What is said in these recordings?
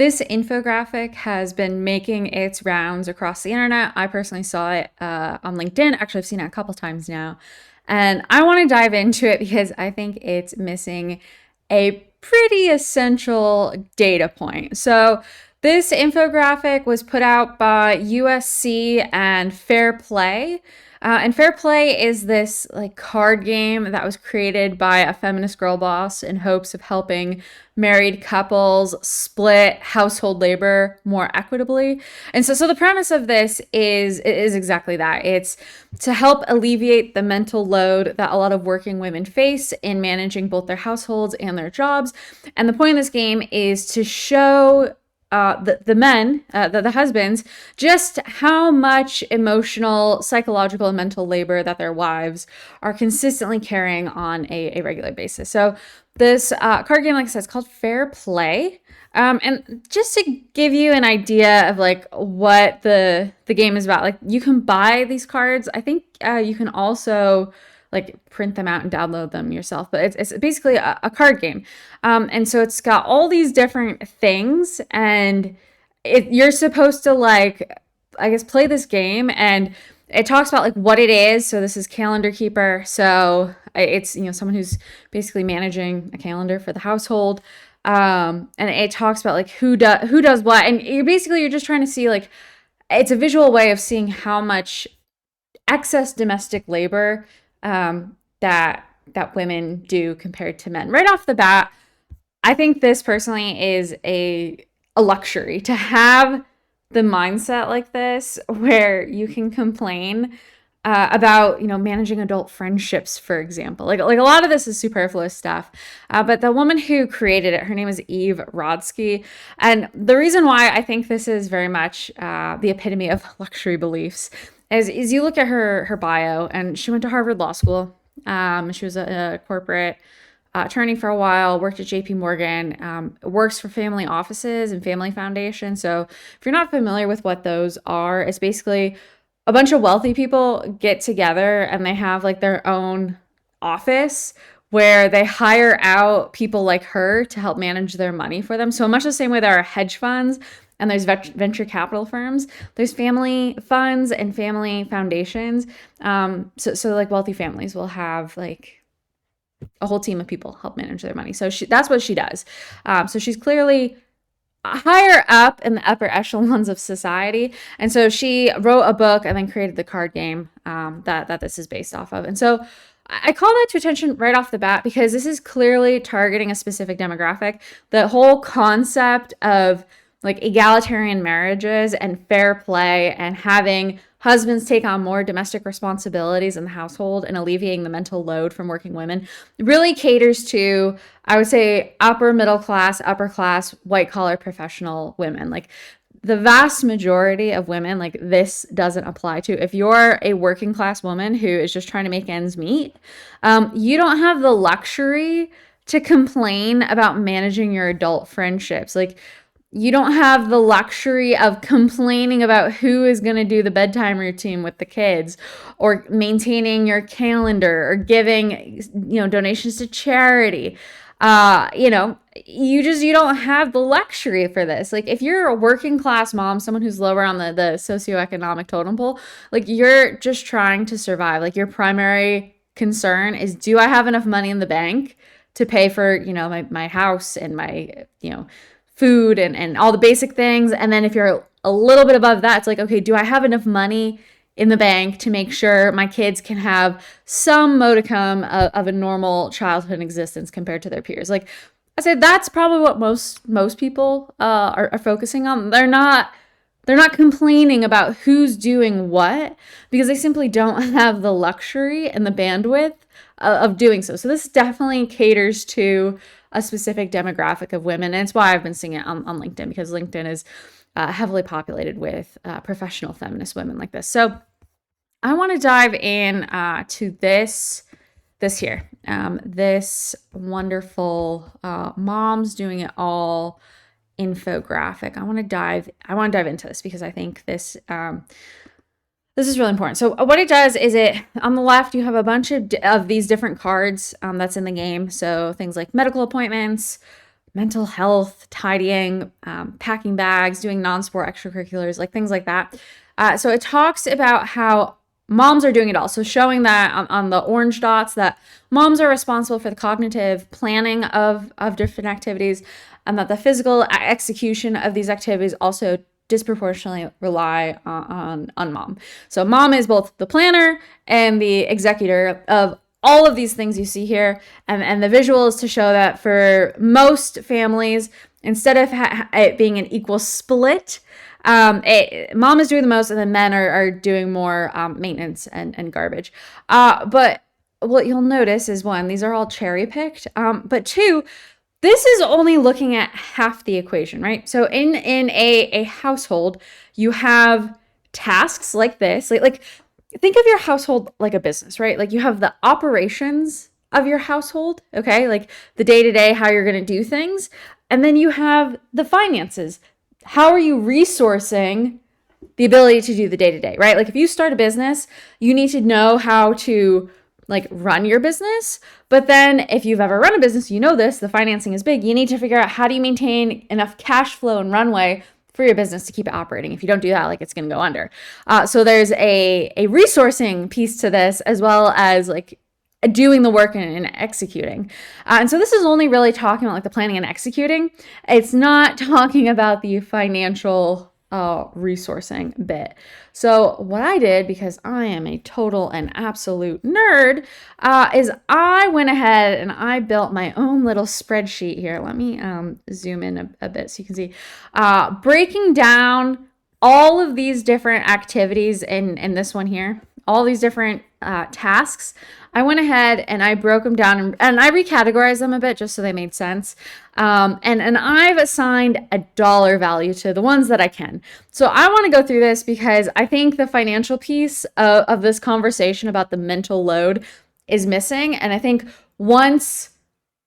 This infographic has been making its rounds across the internet. I personally saw it on LinkedIn. Actually, I've seen it a couple times now. And I want to dive into it because I think it's missing a pretty essential data point. So, this infographic was put out by USC and Fair Play. And Fair Play is this like card game that was created by a feminist girl boss in hopes of helping married couples split household labor more equitably. And so the premise of this is exactly that. It's to help alleviate the mental load that a lot of working women face in managing both their households and their jobs. And the point of this game is to show the men, the husbands, just how much emotional, psychological, and mental labor that their wives are consistently carrying on a regular basis. So this card game, like I said, is called Fair Play. And just to give you an idea of like what the game is about, like you can buy these cards. I think you can also like print them out and download them yourself. But it's basically a card game. And so it's got all these different things, and you're supposed to like, I guess, play this game, and it talks about like what it is. So this is Calendar Keeper. So it's, someone who's basically managing a calendar for the household. And it talks about like who does what. And you're just trying to see like, it's a visual way of seeing how much excess domestic labor that women do compared to men. Right off the bat, I think this personally is a luxury to have the mindset like this, where you can complain about managing adult friendships, for example. Like a lot of this is superfluous stuff. But the woman who created it, her name is Eve Rodsky, and the reason why I think this is very much the epitome of luxury beliefs is you look at her bio, and she went to Harvard Law School. She was a corporate attorney for a while, worked at JP Morgan, works for family offices and family foundations. So if you're not familiar with what those are, it's basically a bunch of wealthy people get together and they have like their own office where they hire out people like her to help manage their money for them. So much the same way there are hedge funds and there's venture capital firms, there's family funds and family foundations. So like wealthy families will have like a whole team of people help manage their money. So that's what she does. So she's clearly higher up in the upper echelons of society. And so she wrote a book and then created the card game that this is based off of. And so I call that to attention right off the bat because this is clearly targeting a specific demographic. The whole concept of like egalitarian marriages and fair play and having husbands take on more domestic responsibilities in the household and alleviating the mental load from working women really caters to, I would say, upper middle class, upper class, white collar professional women. Like the vast majority of women, like this doesn't apply to. If you're a working class woman who is just trying to make ends meet, you don't have the luxury to complain about managing your adult friendships. Like you don't have the luxury of complaining about who is going to do the bedtime routine with the kids or maintaining your calendar or giving, donations to charity. You don't have the luxury for this. Like if you're a working class mom, someone who's lower on the socioeconomic totem pole, like you're just trying to survive. Like your primary concern is, do I have enough money in the bank to pay for, my house and my, food and all the basic things. And then if you're a little bit above that, it's like, okay, do I have enough money in the bank to make sure my kids can have some modicum of a normal childhood existence compared to their peers? Like I said, that's probably what most people are focusing on. They're not complaining about who's doing what because they simply don't have the luxury and the bandwidth of doing so. So this definitely caters to a specific demographic of women. And it's why I've been seeing it on LinkedIn, because LinkedIn is heavily populated with professional feminist women like this. So I want to dive in to this here, this wonderful Moms Doing It All infographic. I want to dive into this because I think this is really important. So what it does is on the left, you have a bunch of these different cards that's in the game. So things like medical appointments, mental health, tidying, packing bags, doing non-sport extracurriculars, like things like that. So it talks about how moms are doing it all. So showing that on the orange dots that moms are responsible for the cognitive planning of different activities, and that the physical execution of these activities also disproportionately rely on mom. So mom is both the planner and the executor of all of these things you see here, and the visuals to show that for most families, instead of it being an equal split, mom is doing the most, and then men are doing more maintenance and garbage. But what you'll notice is, one, these are all cherry picked, but two, this is only looking at half the equation, right? So in a household, you have tasks like this, like think of your household like a business, right? Like you have the operations of your household, okay? Like the day-to-day, how you're going to do things. And then you have the finances. How are you resourcing the ability to do the day-to-day, right? Like if you start a business, you need to know how to like run your business. But then if you've ever run a business, you know this, the financing is big. You need to figure out how do you maintain enough cash flow and runway for your business to keep it operating. If you don't do that, like it's going to go under. So there's a resourcing piece to this, as well as like doing the work and executing. And so this is only really talking about like the planning and executing. It's not talking about the financial resourcing bit. So what I did, because I am a total and absolute nerd, is I went ahead and I built my own little spreadsheet here. Let me zoom in a bit so you can see, breaking down all of these different activities in this one here, all these different tasks. I went ahead and I broke them down and I recategorized them a bit just so they made sense. And I've assigned a dollar value to the ones that I can. So I want to go through this because I think the financial piece of this conversation about the mental load is missing. And I think once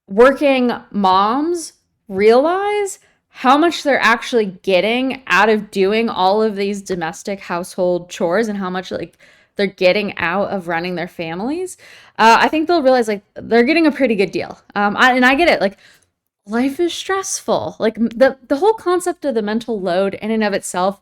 working moms realize how much they're actually getting out of doing all of these domestic household chores and how much like they're getting out of running their families, I think they'll realize like they're getting a pretty good deal. And I get it. Like life is stressful. Like the whole concept of the mental load in and of itself,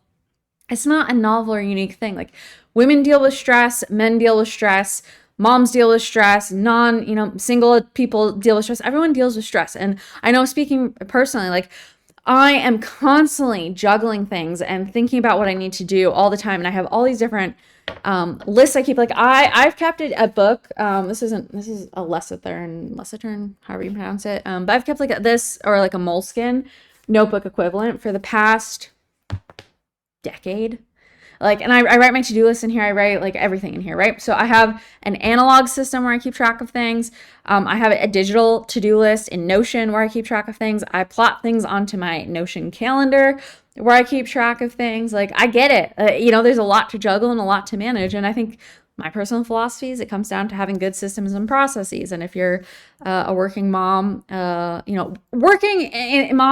it's not a novel or unique thing. Like women deal with stress, men deal with stress, moms deal with stress, single people deal with stress. Everyone deals with stress. And I know, speaking personally, like I am constantly juggling things and thinking about what I need to do all the time. And I have all these different lists I keep. Like I've kept a book. This is a Lecitern, however you pronounce it. But I've kept like this, or like a Moleskine notebook equivalent, for the past decade. Like, and I write my to-do list in here. I write like everything in here, right? So I have an analog system where I keep track of things. I have a digital to-do list in Notion where I keep track of things. I plot things onto my Notion calendar where I keep track of things. Like, I get it. There's a lot to juggle and a lot to manage. And I think my personal philosophy is it comes down to having good systems and processes. And if you're a working mom, mom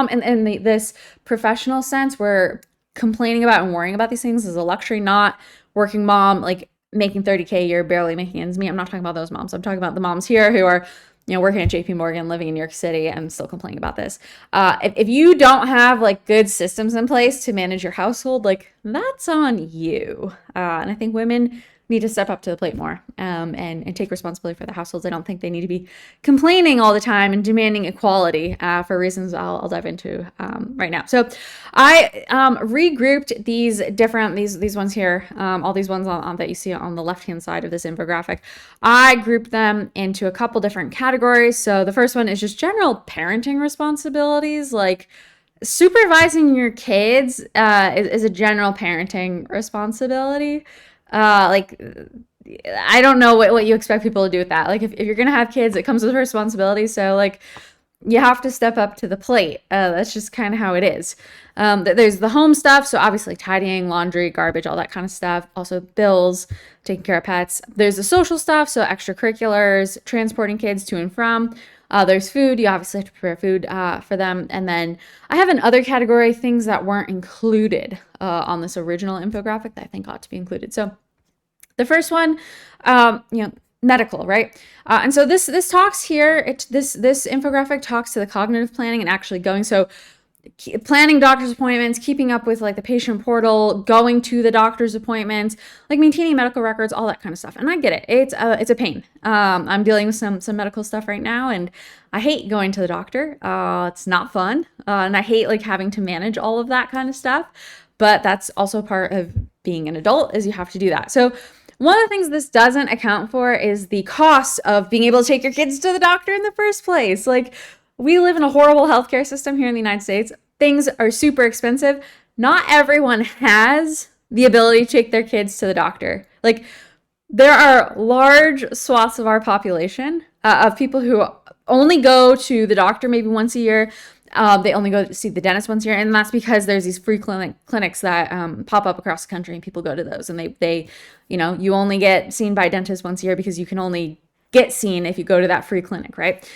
in this professional sense, where complaining about and worrying about these things is a luxury, not working mom, like making 30K a year, barely making ends meet. I'm not talking about those moms. I'm talking about the moms here who are, working at JP Morgan, living in New York City, and still complaining about this. If you don't have like good systems in place to manage your household, like that's on you. And I think women need to step up to the plate more, and take responsibility for their households. I don't think they need to be complaining all the time and demanding equality for reasons I'll dive into right now. So I regrouped these ones here, all these ones on that you see on the left-hand side of this infographic. I grouped them into a couple different categories. So the first one is just general parenting responsibilities, like supervising your kids is a general parenting responsibility. I don't know what you expect people to do with that. Like if you're gonna have kids, it comes with responsibility. So like you have to step up to the plate. That's just kind of how it is. There's the home stuff. So obviously tidying, laundry, garbage, all that kind of stuff. Also bills, taking care of pets. There's the social stuff. So extracurriculars, transporting kids to and from. There's food. You obviously have to prepare food for them. And then I have an other category, things that weren't included on this original infographic that I think ought to be included. So the first one, medical, right? And so this talks here. This infographic talks to the cognitive planning and actually going. So planning doctor's appointments, keeping up with like the patient portal, going to the doctor's appointments, like maintaining medical records, all that kind of stuff. And I get it. It's a pain. I'm dealing with some medical stuff right now, and I hate going to the doctor. It's not fun, and I hate like having to manage all of that kind of stuff. But that's also part of being an adult, is you have to do that. So one of the things this doesn't account for is the cost of being able to take your kids to the doctor in the first place. Like, we live in a horrible healthcare system here in the United States. Things are super expensive. Not everyone has the ability to take their kids to the doctor. Like, there are large swaths of our population of people who only go to the doctor maybe once a year. They only go to see the dentist once a year, and that's because there's these free clinics that pop up across the country, and people go to those. And they, you only get seen by a dentist once a year because you can only get seen if you go to that free clinic, right?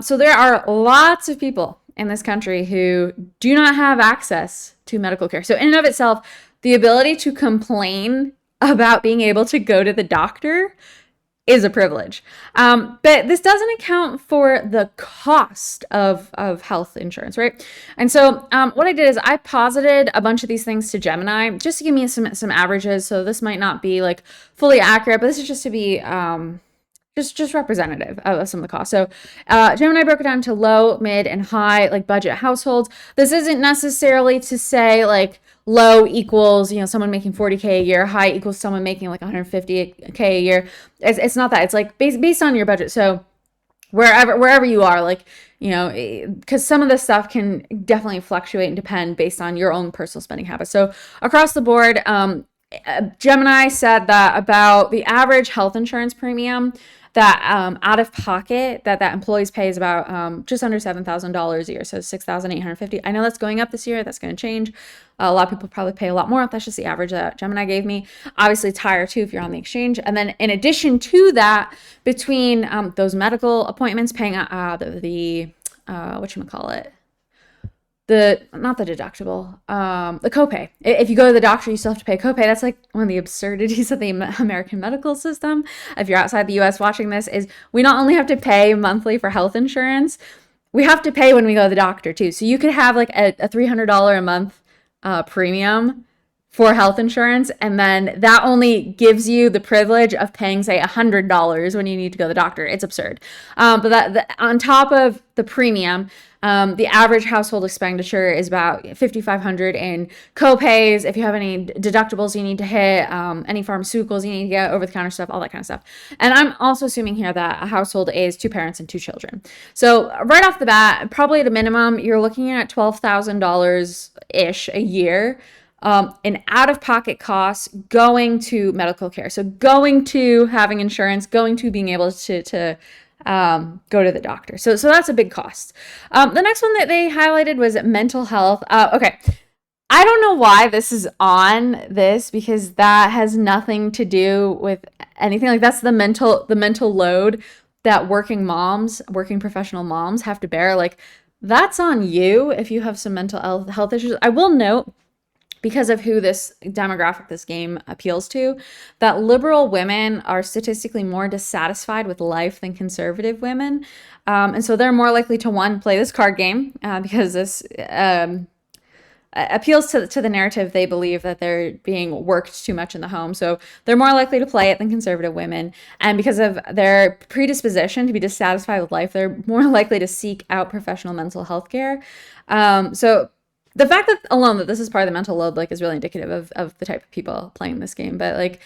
So there are lots of people in this country who do not have access to medical care. So in and of itself, the ability to complain about being able to go to the doctor is a privilege. But this doesn't account for the cost of health insurance, right? And so what I did is I posited a bunch of these things to Gemini just to give me some averages. So this might not be like fully accurate, but this is just to be just representative of some of the costs. So Gemini broke it down to low, mid, and high, like budget households. This isn't necessarily to say like low equals, someone making 40K a year, high equals someone making like 150K a year. It's not that. It's like based on your budget. So wherever you are, like, because some of this stuff can definitely fluctuate and depend based on your own personal spending habits. So across the board, Gemini said that about the average health insurance premium that out of pocket that employees pay is about just under $7,000 a year, so $6,850. I know that's going up this year. That's going to change. A lot of people probably pay a lot more. That's just the average that Gemini gave me. Obviously, it's higher too if you're on the exchange. And then in addition to that, between those medical appointments, paying the whatchamacallit, not the deductible, the copay. If you go to the doctor, you still have to pay a copay. That's like one of the absurdities of the American medical system. If you're outside the US watching this, is we not only have to pay monthly for health insurance, we have to pay when we go to the doctor too. So you could have like a $300 a month premium for health insurance, and then that only gives you the privilege of paying, say, $100 when you need to go to the doctor. It's absurd. But that on top of the premium, the average household expenditure is about $5,500 in copays. If you have any deductibles you need to hit, any pharmaceuticals you need to get, over-the-counter stuff, all that kind of stuff. And I'm also assuming here that a household is 2 parents and 2 children. So right off the bat, probably at a minimum, you're looking at $12,000-ish a year in out-of-pocket costs going to medical care. So going to having insurance, going to being able to go to the doctor. So that's a big cost. The next one that they highlighted was mental health. Okay. I don't know why this is on this, because that has nothing to do with anything. Like, that's the mental load that working professional moms have to bear. Like, that's on you if you have some mental health issues. I will note, because of who this demographic, this game appeals to, that liberal women are statistically more dissatisfied with life than conservative women. And so they're more likely to, one, play this card game because this appeals to the narrative. They believe that they're being worked too much in the home. So they're more likely to play it than conservative women. And because of their predisposition to be dissatisfied with life, they're more likely to seek out professional mental health care. So the fact that alone that this is part of the mental load, like, is really indicative of the type of people playing this game. But like,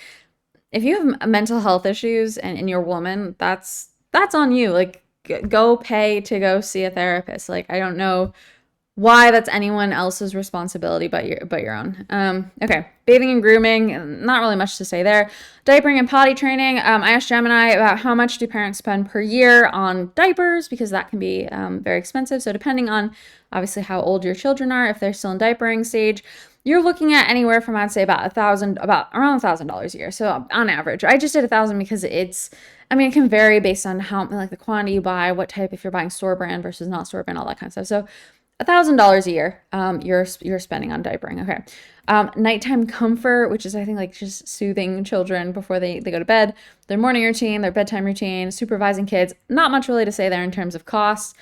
if you have mental health issues and you're a woman, that's on you. Like, go pay to go see a therapist. Like, I don't know why that's anyone else's responsibility but your own. Okay, bathing and grooming, not really much to say there. Diapering and potty training. I asked Gemini about how much do parents spend per year on diapers, because that can be very expensive. So depending on obviously how old your children are, if they're still in diapering stage, you're looking at anywhere from, I'd say, around $1,000 a year. So on average, I just did 1,000 because it can vary based on how, like, the quantity you buy, what type, if you're buying store brand versus not store brand, all that kind of stuff. So $1,000 a year, you're spending on diapering. Okay. Nighttime comfort, which is I think like just soothing children before they go to bed, their morning routine, their bedtime routine, supervising kids. Not much really to say there in terms of costs.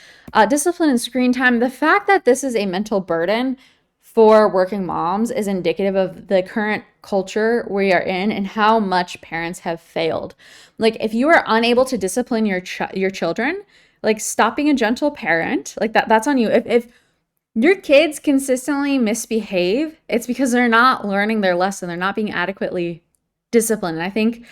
Discipline and screen time. The fact that this is a mental burden for working moms is indicative of the current culture we are in and how much parents have failed. Like if you are unable to discipline your children, like stop being a gentle parent, like that's on you. If your kids consistently misbehave, it's because they're not learning their lesson. They're not being adequately disciplined. And I think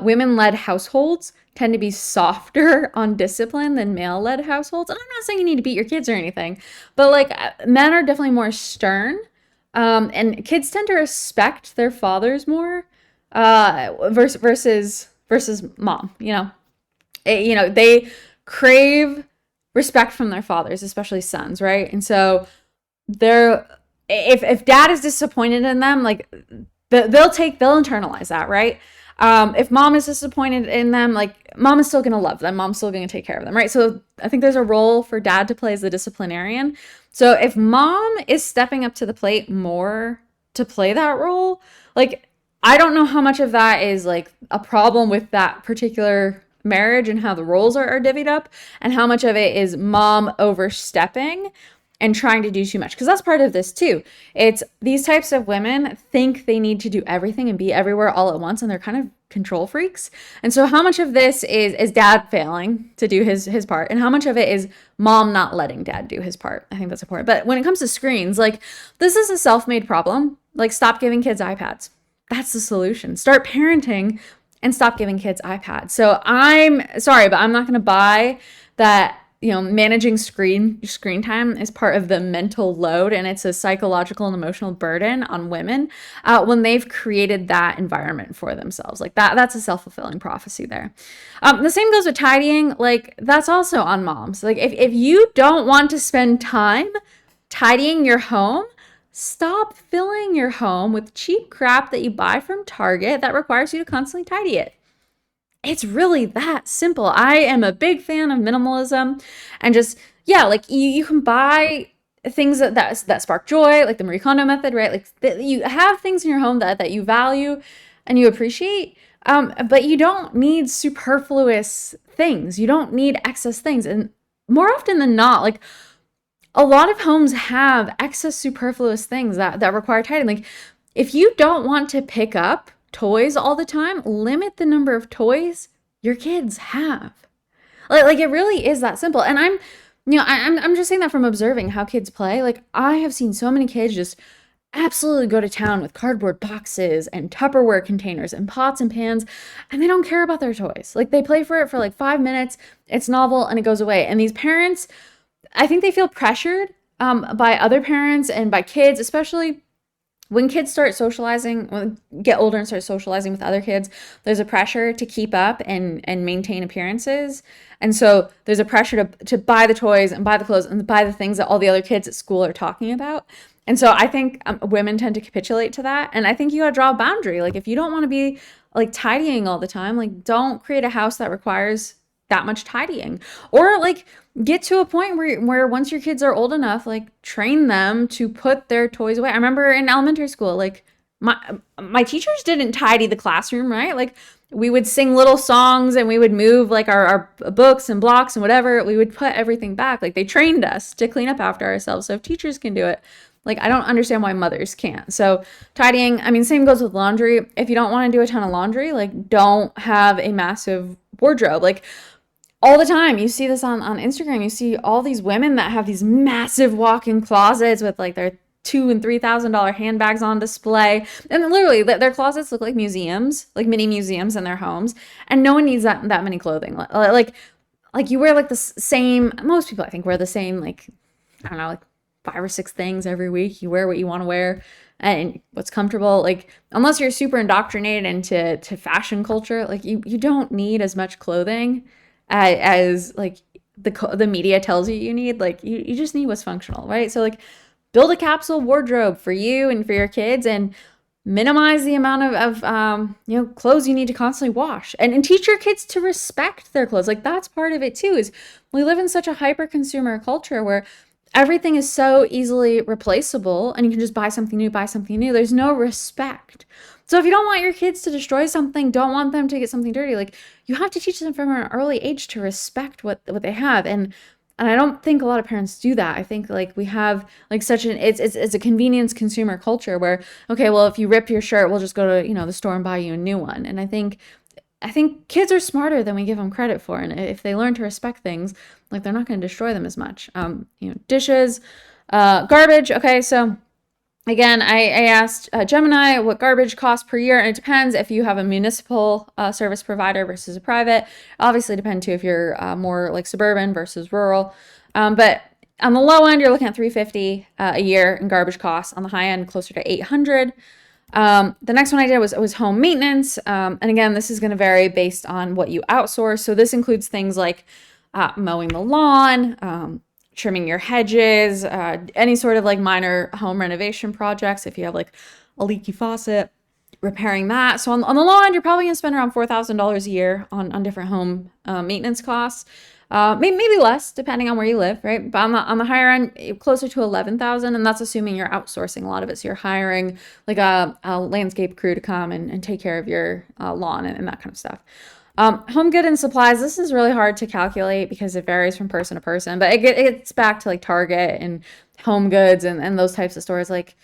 women-led households tend to be softer on discipline than male-led households. And I'm not saying you need to beat your kids or anything, but like men are definitely more stern, and kids tend to respect their fathers more versus mom. They crave respect from their fathers, especially sons, right? And so they're if dad is disappointed in them, like they'll internalize that, right? If mom is disappointed in them, like mom is still gonna love them, mom's still gonna take care of them, right? So I think there's a role for dad to play as the disciplinarian. So if mom is stepping up to the plate more to play that role, like I don't know how much of that is like a problem with that particular marriage and how the roles are divvied up, and how much of it is mom overstepping and trying to do too much, because that's part of this too. It's these types of women think they need to do everything and be everywhere all at once, and they're kind of control freaks. And so how much of this is dad failing to do his part, and how much of it is mom not letting dad do his part? I think that's important. But when it comes to screens, like this is a self-made problem. Like stop giving kids iPads. That's the solution. Start parenting and stop giving kids iPads. So I'm sorry, but I'm not going to buy that, managing screen time is part of the mental load, and it's a psychological and emotional burden on women when they've created that environment for themselves. Like that's a self-fulfilling prophecy there. The same goes with tidying. Like that's also on moms. Like if you don't want to spend time tidying your home, stop filling your home with cheap crap that you buy from Target that requires you to constantly tidy it. It's really that simple. I am a big fan of minimalism, and just, yeah, like you can buy things that spark joy, like the Marie Kondo method, right? Like you have things in your home that you value and you appreciate, but you don't need superfluous things. You don't need excess things. And more often than not, like a lot of homes have excess superfluous things that require tidying. Like if you don't want to pick up toys all the time, limit the number of toys your kids have. Like it really is that simple. And I'm just saying that from observing how kids play. Like I have seen so many kids just absolutely go to town with cardboard boxes and Tupperware containers and pots and pans, and they don't care about their toys. Like they play for it for like 5 minutes, it's novel, and it goes away. And these parents, I think they feel pressured by other parents and by kids, especially when kids start socializing, when they get older and start socializing with other kids. There's a pressure to keep up and maintain appearances. And so there's a pressure to buy the toys and buy the clothes and buy the things that all the other kids at school are talking about. And so I think women tend to capitulate to that. And I think you got to draw a boundary. Like if you don't want to be like tidying all the time, like don't create a house that requires that much tidying. Or like get to a point where once your kids are old enough, like train them to put their toys away. I remember in elementary school, like my teachers didn't tidy the classroom, right? Like we would sing little songs and we would move like our books and blocks and whatever. We would put everything back. Like they trained us to clean up after ourselves. So if teachers can do it, like I don't understand why mothers can't. So tidying, I mean, same goes with laundry. If you don't want to do a ton of laundry, like don't have a massive wardrobe. Like all the time, you see this on Instagram. You see all these women that have these massive walk-in closets with like their $2,000 and $3,000 handbags on display, and literally their closets look like museums, like mini museums in their homes. And no one needs that many clothing. Like you wear like the same. Most people I think wear the same, like I don't know, like 5 or 6 things every week. You wear what you want to wear and what's comfortable. Like unless you're super indoctrinated into fashion culture, like you don't need as much clothing as like the media tells you need. Like you just need what's functional, right? So like build a capsule wardrobe for you and for your kids, and minimize the amount of clothes you need to constantly wash, and teach your kids to respect their clothes. Like that's part of it too, is we live in such a hyper consumer culture where everything is so easily replaceable and you can just buy something new, buy something new. There's no respect. So if you don't want your kids to destroy something, don't want them to get something dirty, like you have to teach them from an early age to respect what they have. And I don't think a lot of parents do that. I think like we have like such an it's a convenience consumer culture where, okay, well, if you rip your shirt, we'll just go to, the store and buy you a new one. And I think kids are smarter than we give them credit for, and if they learn to respect things, like they're not going to destroy them as much. Dishes, garbage. Okay, so again, I asked Gemini what garbage costs per year, and it depends if you have a municipal service provider versus a private. Obviously, depend too if you're more like suburban versus rural. But on the low end, you're looking at $350 a year in garbage costs. On the high end, closer to $800. The next one I did was home maintenance. And again, this is going to vary based on what you outsource. So this includes things like mowing the lawn, trimming your hedges, any sort of like minor home renovation projects. If you have like a leaky faucet, repairing that. So on the low end, you're probably going to spend around $4,000 a year on different home maintenance costs. Maybe less depending on where you live, right? But on the higher end, closer to 11,000, and that's assuming you're outsourcing a lot of it. So you're hiring like a landscape crew to come and take care of your lawn and that kind of stuff. Home good and supplies. This is really hard to calculate because it varies from person to person. But it gets back to like Target and Home Goods and those types of stores. Like,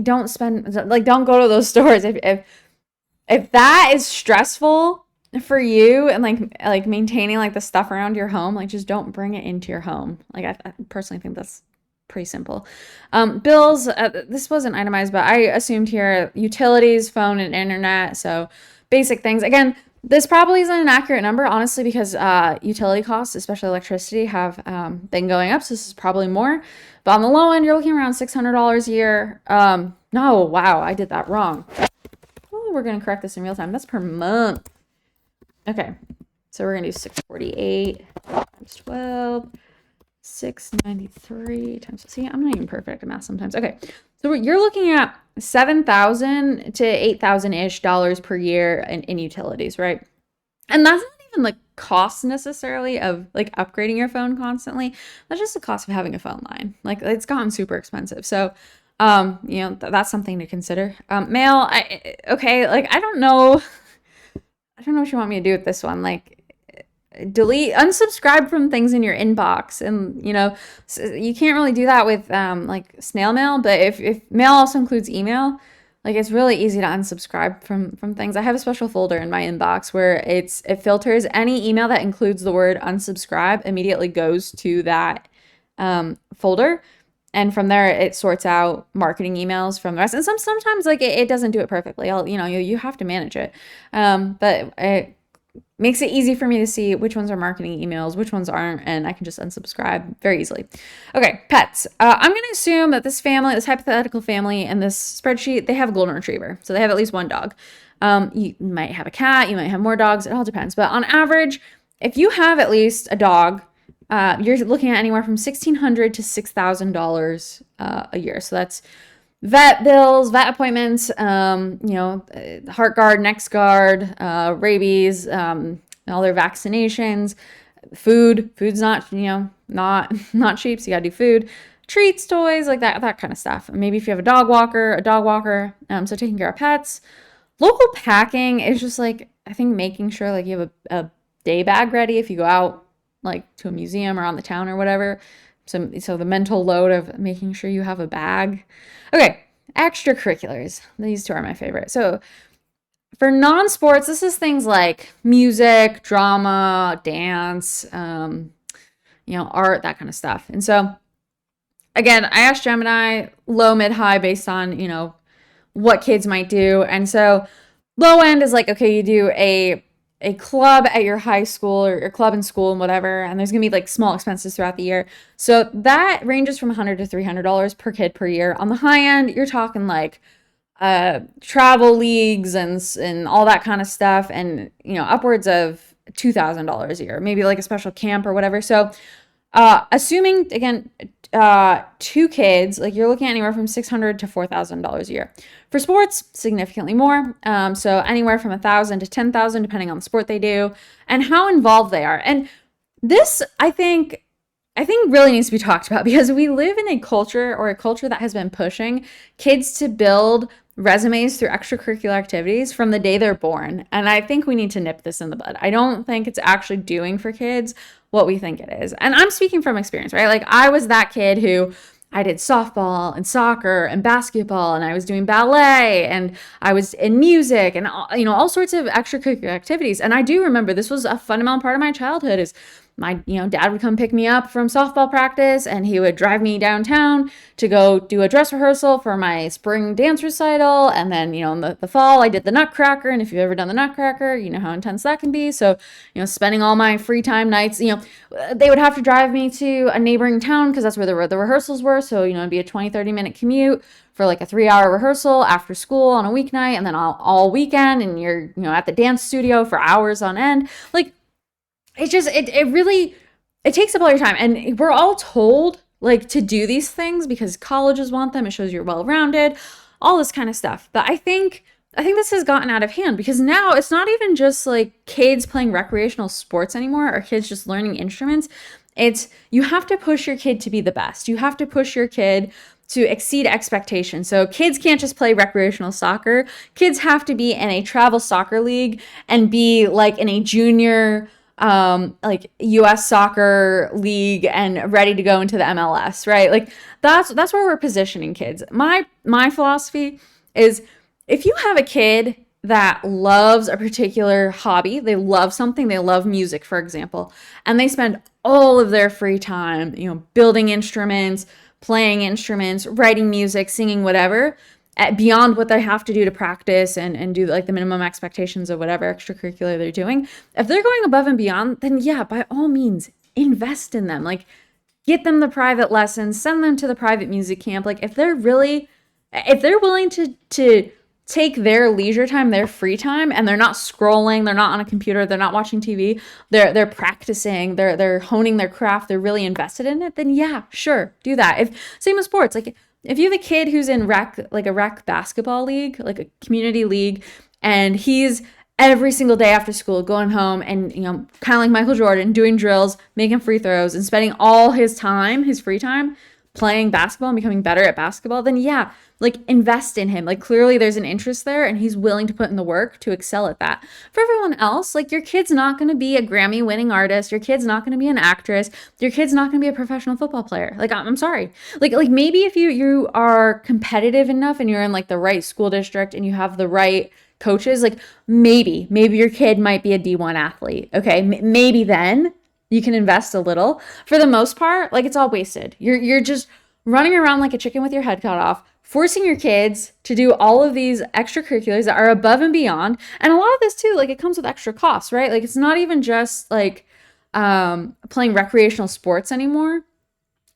don't go to those stores if that is stressful for you and like maintaining like the stuff around your home, like just don't bring it into your home. Like I personally think that's pretty simple. Bills, this wasn't itemized, but I assumed here utilities, phone, and internet. So basic things. Again, this probably isn't an accurate number, honestly, because utility costs, especially electricity, have been going up. So this is probably more. But on the low end, you're looking around $600 a year. No, wow, I did that wrong. Oh, we're going to correct this in real time. That's per month. Okay, so we're going to do 648 times 12, 693 times, see, I'm not even perfect at math sometimes. Okay, so you're looking at $7,000 to $8,000-ish per year in utilities, right? And that's not even the cost necessarily of like upgrading your phone constantly. That's just the cost of having a phone line. Like it's gotten super expensive. So, that's something to consider. Mail, okay, like I don't know what you want me to do with this one. Like, unsubscribe from things in your inbox, and you can't really do that with like snail mail. But if mail also includes email, like it's really easy to unsubscribe from things. I have a special folder in my inbox where it filters any email that includes the word unsubscribe immediately goes to that folder. And from there, it sorts out marketing emails from the rest. And sometimes like it doesn't do it perfectly. You have to manage it. But it makes it easy for me to see which ones are marketing emails, which ones aren't, and I can just unsubscribe very easily. Okay, pets. I'm going to assume that this hypothetical family in this spreadsheet, they have a golden retriever. So they have at least one dog. You might have a cat. You might have more dogs. It all depends. But on average, if you have at least a dog, you're looking at anywhere from $1,600 to $6,000 a year. So that's vet bills, vet appointments, heart guard, neck guard, rabies, all their vaccinations, food's not cheap. So you gotta do food, treats, toys, like that kind of stuff. Maybe if you have a dog walker. So taking care of pets. Local packing is just like, I think making sure like you have a day bag ready if you go out like to a museum or on the town or whatever. So the mental load of making sure you have a bag. Okay, extracurriculars. These two are my favorite. So for non-sports, this is things like music, drama, dance, art, that kind of stuff. And so again, I asked Gemini low, mid, high based on, what kids might do. And so low end is like, okay, you do a club at your high school or your club in school and whatever, and there's gonna be like small expenses throughout the year. So that ranges from $100 to $300 per kid per year. On the high end, you're talking like travel leagues and all that kind of stuff, and upwards of $2,000 a year, maybe like a special camp or whatever. So assuming again, 2 kids, like you're looking at anywhere from $600 to $4,000 a year. For sports, significantly more. So anywhere from $1,000 to $10,000, depending on the sport they do and how involved they are. And this, I think, I think really needs to be talked about because we live in a culture or a culture that has been pushing kids to build resumes through extracurricular activities from the day they're born. And I think we need to nip this in the bud. I don't think it's actually doing for kids what we think it is. And I'm speaking from experience, right? Like I was that kid who I did softball and soccer and basketball, and I was doing ballet, and I was in music, and all sorts of extracurricular activities. And I do remember this was a fundamental part of my childhood. Is my dad would come pick me up from softball practice, and he would drive me downtown to go do a dress rehearsal for my spring dance recital. And then in the fall I did the Nutcracker, and if you've ever done the Nutcracker, you know how intense that can be. So spending all my free time nights, they would have to drive me to a neighboring town because that's where the rehearsals were. So it'd be a 20-30 minute commute for like a 3-hour rehearsal after school on a weeknight, and then all weekend, and you're at the dance studio for hours on end. Like it takes up all your time, and we're all told like to do these things because colleges want them. It shows you're well-rounded, all this kind of stuff. But I think this has gotten out of hand because now it's not even just like kids playing recreational sports anymore or kids just learning instruments. It's you have to push your kid to be the best. You have to push your kid to exceed expectations. So kids can't just play recreational soccer. Kids have to be in a travel soccer league and be like in a junior like US soccer league and ready to go into the MLS, right? Like that's where we're positioning kids. My philosophy is if you have a kid that loves a particular hobby, they love something, they love music, for example, and they spend all of their free time, building instruments, playing instruments, writing music, singing, whatever, beyond what they have to do to practice and do like the minimum expectations of whatever extracurricular they're doing. If they're going above and beyond, then yeah, by all means, invest in them. Like get them the private lessons, send them to the private music camp. Like if they're willing to take their leisure time, their free time, and they're not scrolling, they're not on a computer, they're not watching TV, they're practicing, they're honing their craft, they're really invested in it, then yeah, sure, do that. Same with sports, like if you have a kid who's in a rec basketball league, like a community league, and he's every single day after school going home and kind of like Michael Jordan doing drills, making free throws, and spending all his free time playing basketball and becoming better at basketball, then yeah, like invest in him. Like clearly there's an interest there and he's willing to put in the work to excel at that. For everyone else, like your kid's not going to be a Grammy winning artist, your kid's not going to be an actress, your kid's not going to be a professional football player. Like I'm sorry. Like maybe if you are competitive enough and you're in like the right school district and you have the right coaches, like maybe your kid might be a D1 athlete. Okay, maybe then you can invest a little. For the most part, like it's all wasted. You're just running around like a chicken with your head cut off, forcing your kids to do all of these extracurriculars that are above and beyond. And a lot of this too, like it comes with extra costs, right? Like it's not even just like playing recreational sports anymore.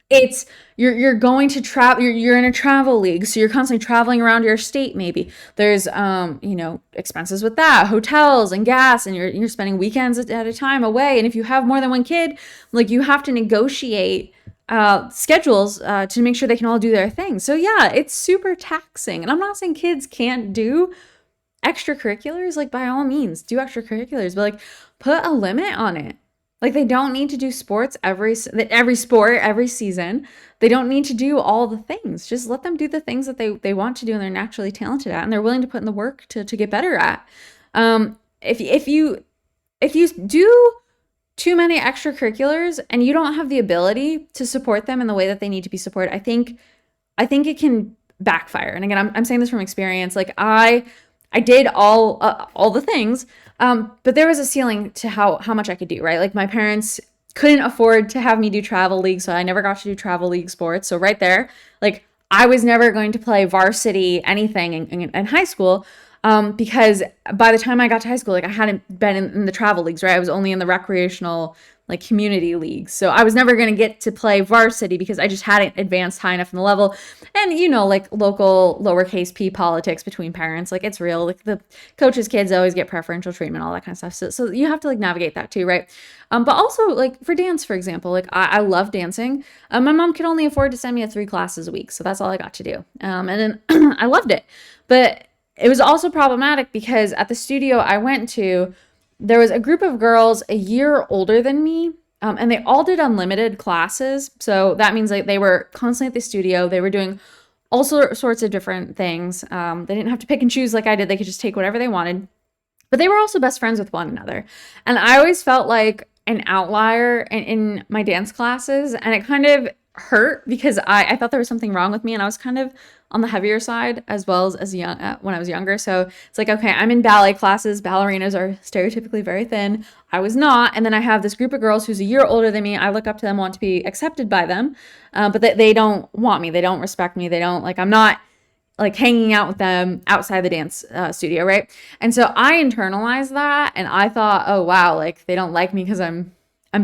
It's you're going to travel, you're in a travel league, so you're constantly traveling around your state. Maybe there's expenses with that, hotels and gas, and you're spending weekends at a time away. And if you have more than one kid, like you have to negotiate schedules to make sure they can all do their thing. So yeah, it's super taxing. And I'm not saying kids can't do extracurriculars. Like by all means, do extracurriculars, but like put a limit on it. Like they don't need to do sports every sport, every season. They don't need to do all the things. Just let them do the things that they want to do and they're naturally talented at and they're willing to put in the work to get better at. If you do too many extracurriculars and you don't have the ability to support them in the way that they need to be supported, I think it can backfire. And again, I'm saying this from experience. Like I did all the things, but there was a ceiling to how much I could do, right? Like my parents couldn't afford to have me do travel league, so I never got to do travel league sports. So right there, like I was never going to play varsity anything in high school, because by the time I got to high school, like I hadn't been in the travel leagues, right? I was only in the recreational like community leagues. So I was never going to get to play varsity because I just hadn't advanced high enough in the level. And like local lowercase p politics between parents, like it's real. Like the coaches' kids always get preferential treatment, all that kind of stuff. So you have to like navigate that too, right? But also like for dance, for example, like I love dancing. My mom could only afford to send me to 3 classes a week. So that's all I got to do. And then I loved it. But it was also problematic because at the studio I went to, there was a group of girls a year older than me, And they all did unlimited classes. So that means like they were constantly at the studio. They were doing all sorts of different things. They didn't have to pick and choose like I did. They could just take whatever they wanted. But they were also best friends with one another. And I always felt like an outlier in my dance classes. And it kind of hurt because I thought there was something wrong with me. And I was kind of on the heavier side as well as young when I was younger. So it's like, okay, I'm in ballet classes. Ballerinas are stereotypically very thin. I was not. And then I have this group of girls who's a year older than me. I look up to them, want to be accepted by them. But they don't want me. They don't respect me. They don't like, I'm not like hanging out with them outside the dance studio, right? And so I internalized that, and I thought, oh wow, like they don't like me because I'm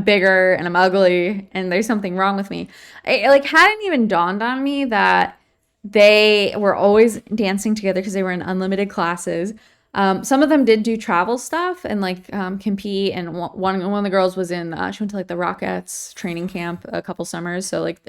bigger and I'm ugly, and there's something wrong with me. It like hadn't even dawned on me that they were always dancing together because they were in unlimited classes. Some of them did do travel stuff and like compete, and one of the girls was in she went to like the Rockettes training camp a couple summers, so like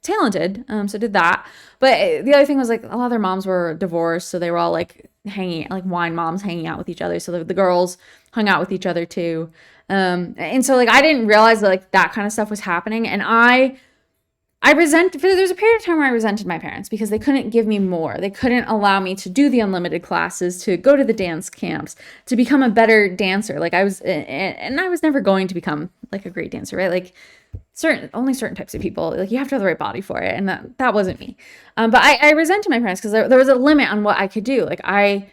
talented, so did that. But the other thing was like a lot of their moms were divorced, so they were all like hanging, like wine moms hanging out with each other, so the girls hung out with each other too. And so like I didn't realize that like that kind of stuff was happening, and I resented, there's a period of time where I resented my parents because they couldn't give me more. They couldn't allow me to do the unlimited classes, to go to the dance camps, to become a better dancer. Like I was, and I was never going to become like a great dancer, right? Like only certain types of people, like you have to have the right body for it. And that wasn't me. But I resented my parents because there was a limit on what I could do. Like I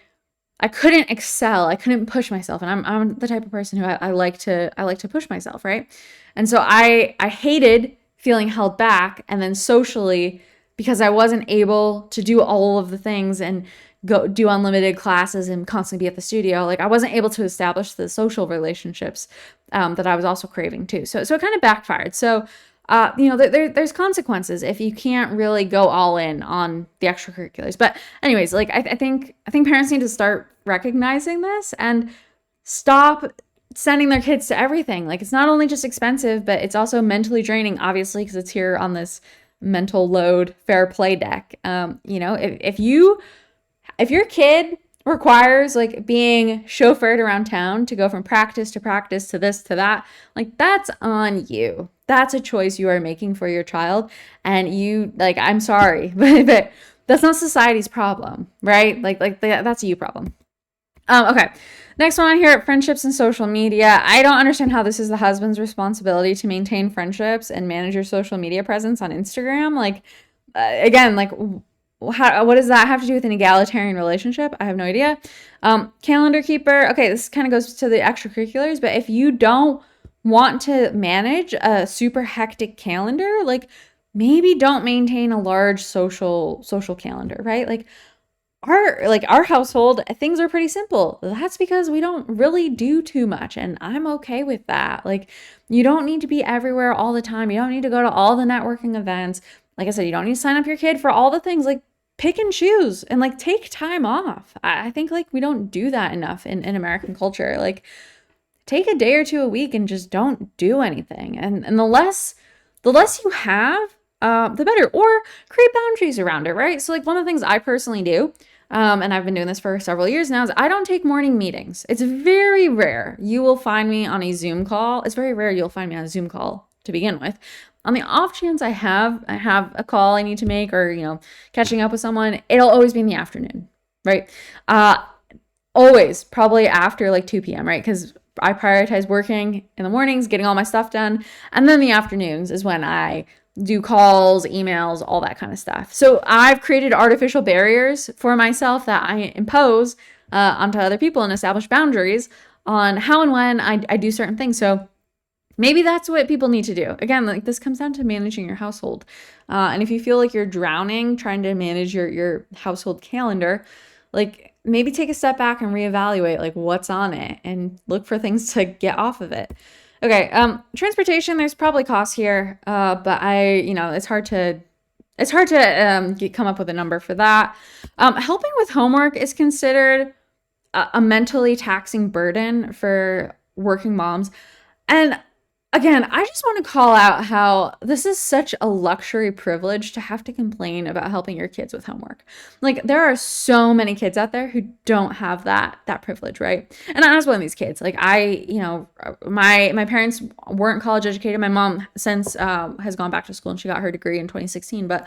couldn't excel. I couldn't push myself. And I'm the type of person who I like to push myself, right? And so I hated feeling held back, and then socially, because I wasn't able to do all of the things and go do unlimited classes and constantly be at the studio, like I wasn't able to establish the social relationships that I was also craving too. So it kind of backfired. So there's consequences if you can't really go all in on the extracurriculars. But anyways, like I think parents need to start recognizing this and stop sending their kids to everything. Like it's not only just expensive, but it's also mentally draining, obviously, because it's here on this mental load fair play deck. If your kid requires like being chauffeured around town to go from practice to practice to this to that, like that's on you. That's a choice you are making for your child, and you like, I'm sorry, but that's not society's problem, right? That's a you problem. Okay. Next one here, friendships and social media. I don't understand how this is the husband's responsibility to maintain friendships and manage your social media presence on Instagram. Like, again, like, what does that have to do with an egalitarian relationship? I have no idea. Calendar keeper. Okay, this kind of goes to the extracurriculars, but if you don't want to manage a super hectic calendar, like maybe don't maintain a large social calendar, right? Like, our household, things are pretty simple. That's because we don't really do too much, and I'm okay with that. Like you don't need to be everywhere all the time. You don't need to go to all the networking events. Like I said, you don't need to sign up your kid for all the things. Like pick and choose and like take time off. I think like we don't do that enough in American culture. Like take a day or two a week and just don't do anything. And the less you have, the better. Or create boundaries around it, right? So like one of the things I personally do, and I've been doing this for several years now, is I don't take morning meetings. It's very rare you will find me on a Zoom call. It's very rare you'll find me on a Zoom call to begin with. On the off chance I have a call I need to make, or catching up with someone, it'll always be in the afternoon, right? Always probably after like 2 p.m., right? Because I prioritize working in the mornings, getting all my stuff done, and then the afternoons is when I do calls, emails, all that kind of stuff. So I've created artificial barriers for myself that I impose onto other people and establish boundaries on how and when I do certain things. So maybe that's what people need to do. Again, like this comes down to managing your household. And if you feel like you're drowning trying to manage your household calendar, like maybe take a step back and reevaluate like what's on it and look for things to get off of it. Okay, transportation, there's probably costs here, but it's hard to come up with a number for that. Helping with homework is considered a mentally taxing burden for working moms. And again, I just want to call out how this is such a luxury privilege to have to complain about helping your kids with homework. Like there are so many kids out there who don't have that privilege, right? And I was one of these kids. Like my parents weren't college educated. My mom since has gone back to school and she got her degree in 2016, but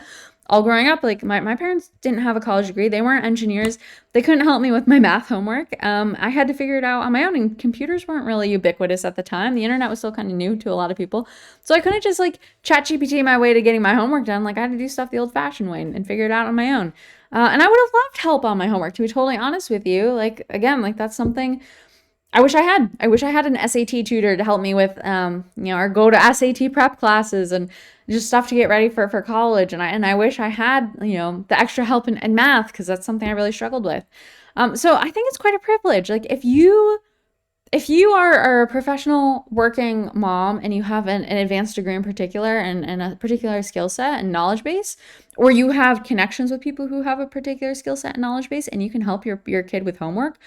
all growing up, like my parents didn't have a college degree. They weren't engineers. They couldn't help me with my math homework. I had to figure it out on my own, and computers weren't really ubiquitous at the time. The internet was still kind of new to a lot of people. So I couldn't just like chat GPT my way to getting my homework done. Like I had to do stuff the old fashioned way and figure it out on my own. And I would have loved help on my homework, to be totally honest with you. Like, again, like that's something I wish I had. I wish I had an SAT tutor to help me with, or go to SAT prep classes and just stuff to get ready for college. And I wish I had, the extra help in math because that's something I really struggled with. So I think it's quite a privilege. Like if you are a professional working mom and you have an advanced degree in particular and a particular skill set and knowledge base, or you have connections with people who have a particular skill set and knowledge base and you can help your kid with homework,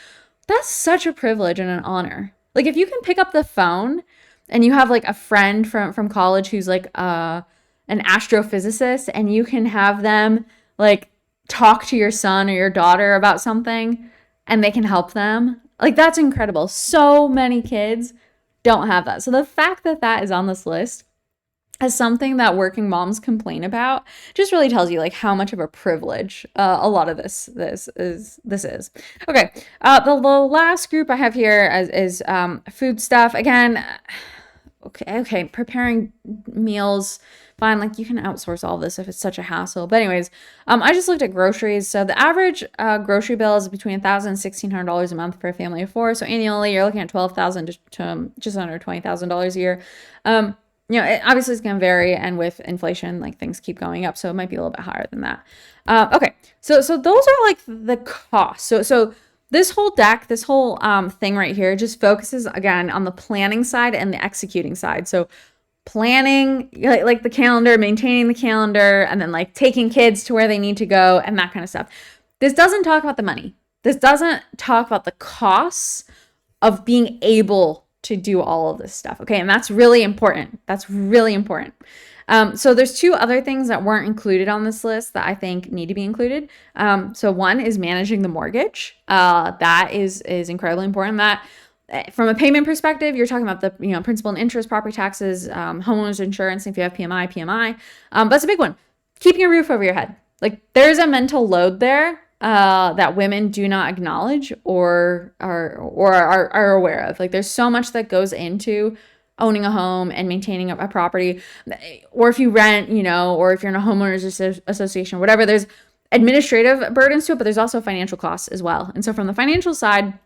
that's such a privilege and an honor. Like if you can pick up the phone and you have like a friend from college who's like an astrophysicist and you can have them like talk to your son or your daughter about something and they can help them. Like that's incredible. So many kids don't have that. So the fact that that is on this list as something that working moms complain about just really tells you like how much of a privilege a lot of this is. Okay, the last group I have here is food stuff. Again, okay, preparing meals, fine. Like you can outsource all this if it's such a hassle. But anyways, I just looked at groceries. So the average grocery bill is between $1,000 and $1,600 a month for a family of four. So annually, you're looking at $12,000 to just under $20,000 a year. Obviously it's going to vary, and with inflation, like things keep going up, so it might be a little bit higher than that. Okay, so those are like the costs. So this whole deck, this whole thing right here, just focuses again on the planning side and the executing side. So planning, like the calendar, maintaining the calendar, and then like taking kids to where they need to go and that kind of stuff. This doesn't talk about the money. This doesn't talk about the costs of being able to do all of this stuff. Okay. And that's really important. That's really important. So there's two other things that weren't included on this list that I think need to be included. So one is managing the mortgage. That is incredibly important. That from a payment perspective, you're talking about the principal and interest, property taxes, homeowners insurance, if you have PMI. But that's a big one. Keeping a roof over your head. Like there's a mental load there that women do not acknowledge or are aware of. Like there's so much that goes into owning a home and maintaining a property, or if you rent, or if you're in a homeowners association, whatever, there's administrative burdens to it, but there's also financial costs as well. And so from the financial side,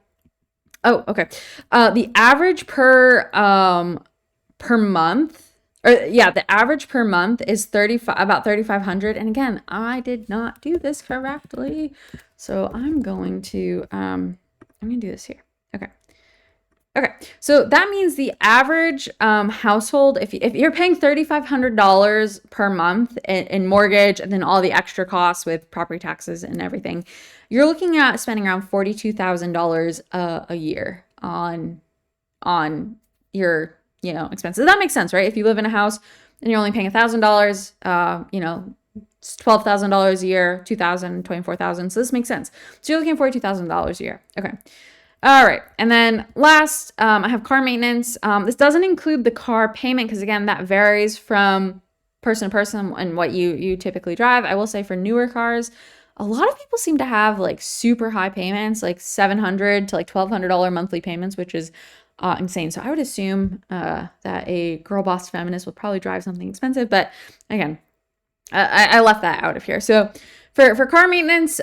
the average per month, the average per month is about 3,500. And again, I did not do this correctly, so I'm going to do this here. Okay. So that means the average household, if you're paying $3,500 per month in mortgage and then all the extra costs with property taxes and everything, you're looking at spending around $42,000 a year on your expenses. That makes sense, right? If you live in a house and you're only paying $1,000, it's $12,000 a year, $2,000, $24,000. So this makes sense. So you're looking at $42,000 a year. Okay. All right. And then last, I have car maintenance. This doesn't include the car payment because again, that varies from person to person and what you typically drive. I will say for newer cars, a lot of people seem to have like super high payments, like $700 to like $1,200 monthly payments, which is insane. So I would assume that a girl boss feminist would probably drive something expensive, but again, I left that out of here. So for car maintenance,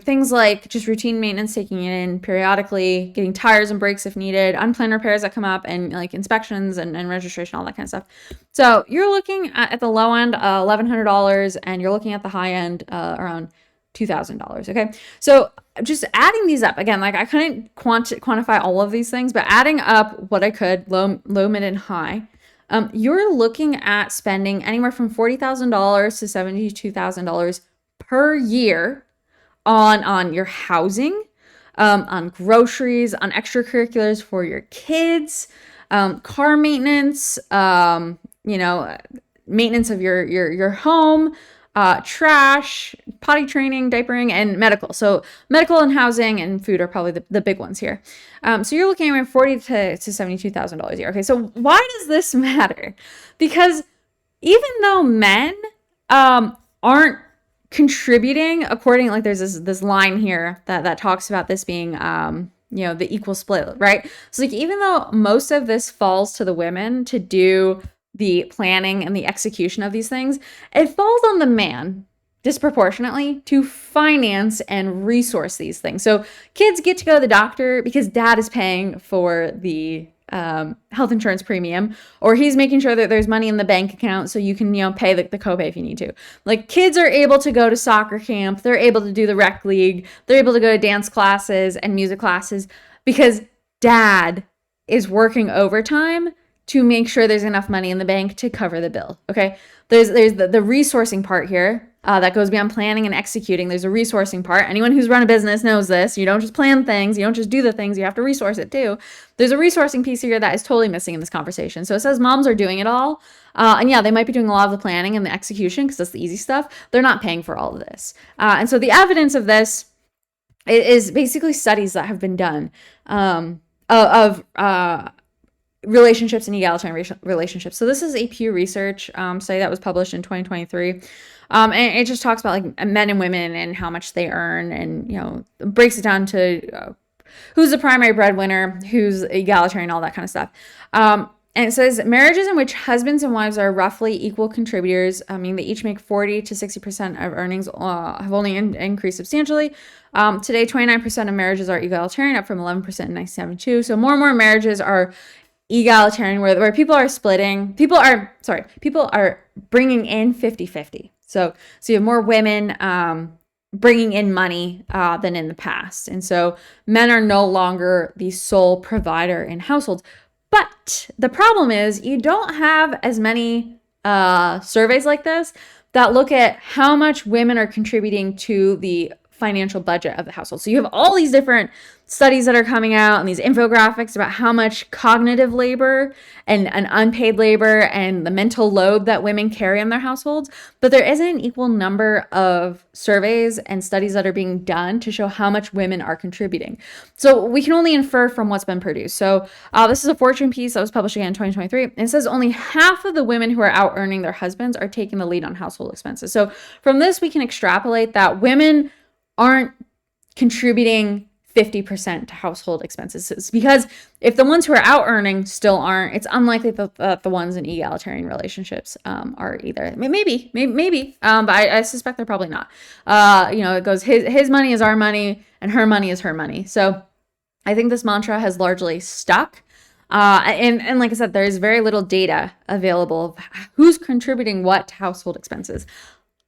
things like just routine maintenance, taking it in periodically, getting tires and brakes if needed, unplanned repairs that come up, and like inspections and registration, all that kind of stuff. So you're looking at the low end, $1,100, and you're looking at the high end, around $2,000. Okay. So just adding these up again, like I couldn't quantify all of these things, but adding up what I could, low, mid, and high, you're looking at spending anywhere from $40,000 to $72,000 per year on your housing, on groceries, on extracurriculars for your kids, car maintenance, you know, maintenance of your home, trash, potty training, diapering, and medical. So medical and housing and food are probably the big ones here. So you're looking at $40,000 to $72,000 a year. Okay, so why does this matter? Because even though men aren't contributing according, like there's this line here that talks about this being you know, the equal split, right? So like even though most of this falls to the women to do the planning and the execution of these things, it falls on the man disproportionately to finance and resource these things. So kids get to go to the doctor because dad is paying for the health insurance premium, or he's making sure that there's money in the bank account so you can, you know, pay the copay if you need to. Like kids are able to go to soccer camp, they're able to do the rec league, they're able to go to dance classes and music classes because dad is working overtime to make sure there's enough money in the bank to cover the bill. Okay, there's the resourcing part here that goes beyond planning and executing. There's a resourcing part. Anyone who's run a business knows this. You don't just plan things, you don't just do the things, you have to resource it too. There's a resourcing piece here that is totally missing in this conversation. So it says moms are doing it all, and yeah, they might be doing a lot of the planning and the execution because that's the easy stuff. They're not paying for all of this, and so the evidence of this is basically studies that have been done of relationships and egalitarian relationships. So this is a Pew Research study that was published in 2023. And it just talks about like men and women and how much they earn, and, you know, breaks it down to who's the primary breadwinner, who's egalitarian, all that kind of stuff. And it says marriages in which husbands and wives are roughly equal contributors, I mean, they each make 40 to 60% of earnings, have only increased substantially. Today, 29% of marriages are egalitarian, up from 11% in 1972. So more and more marriages are egalitarian, where people are splitting, people are bringing in 50-50. So you have more women bringing in money than in the past. And so men are no longer the sole provider in households. But the problem is you don't have as many surveys like this that look at how much women are contributing to the financial budget of the household. So you have all these different studies that are coming out and these infographics about how much cognitive labor and unpaid labor and the mental load that women carry in their households, but there isn't an equal number of surveys and studies that are being done to show how much women are contributing. So we can only infer from what's been produced. So this is a Fortune piece that was published again in 2023, and it says only half of the women who are out earning their husbands are taking the lead on household expenses. So from this, we can extrapolate that women aren't contributing 50% to household expenses. It's because if the ones who are out earning still aren't, it's unlikely that the ones in egalitarian relationships are either. Maybe, but I suspect they're probably not. You know, it goes his money is our money and her money is her money. So I think this mantra has largely stuck. And like I said, there is very little data available of who's contributing what to household expenses.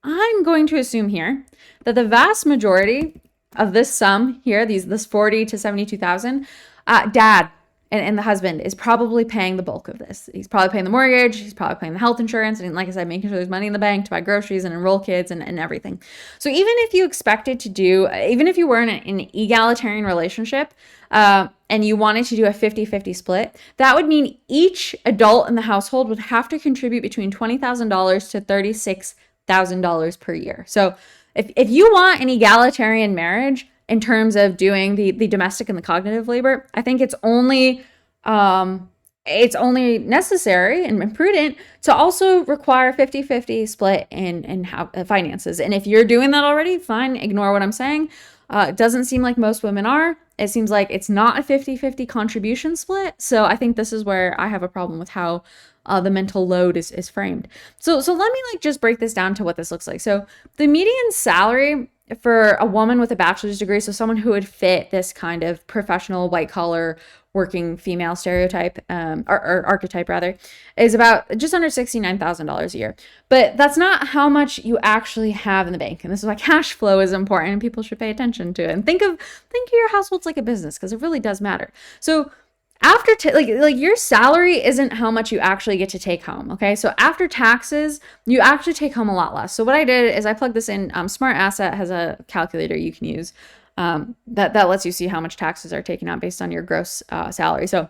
I'm going to assume here that the vast majority of this sum here, this 40 to 72,000, dad and the husband is probably paying the bulk of this. He's probably paying the mortgage, he's probably paying the health insurance, and like I said, making sure there's money in the bank to buy groceries and enroll kids and everything. So even if you expected to do, even if you were in an egalitarian relationship, and you wanted to do a 50-50 split, that would mean each adult in the household would have to contribute between $20,000 to $36,000 per year. So if you want an egalitarian marriage in terms of doing the domestic and the cognitive labor, I think it's only necessary and prudent to also require 50-50 split in finances. And if you're doing that already, fine, ignore what I'm saying. It doesn't seem like most women are. It seems like it's not a 50-50 contribution split. So I think this is where I have a problem with how the mental load is framed. So let me just break this down to what this looks like. So the median salary for a woman with a bachelor's degree, so someone who would fit this kind of professional white collar working female stereotype, or archetype rather, is about just under $69,000 a year. But that's not how much you actually have in the bank. And this is why cash flow is important and people should pay attention to it. And think of your households like a business, because it really does matter. So after your salary isn't how much you actually get to take home. Okay. So after taxes, you actually take home a lot less. So what I did is I plugged this in. Smart Asset has a calculator you can use that lets you see how much taxes are taken out based on your gross salary. So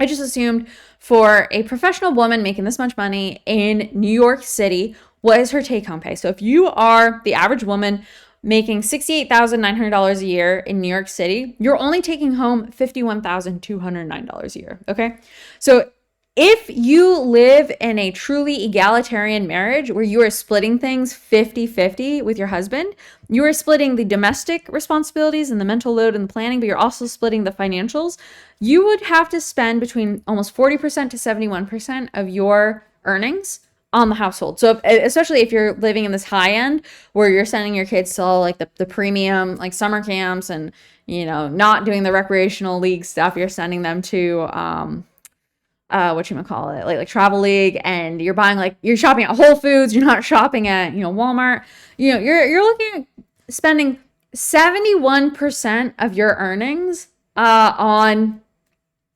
I just assumed for a professional woman making this much money in New York City, what is her take home pay? So if you are the average woman making $68,900 a year in New York City, you're only taking home $51,209 a year. Okay. So if you live in a truly egalitarian marriage where you are splitting things 50-50 with your husband, you are splitting the domestic responsibilities and the mental load and the planning, but you're also splitting the financials, you would have to spend between almost 40% to 71% of your earnings on the household. So especially if you're living in this high end where you're sending your kids to all like the premium like summer camps and not doing the recreational league stuff, you're sending them to whatchamacallit, like Travel League, and you're buying you're shopping at Whole Foods, you're not shopping at, Walmart. You're looking at spending 71% of your earnings on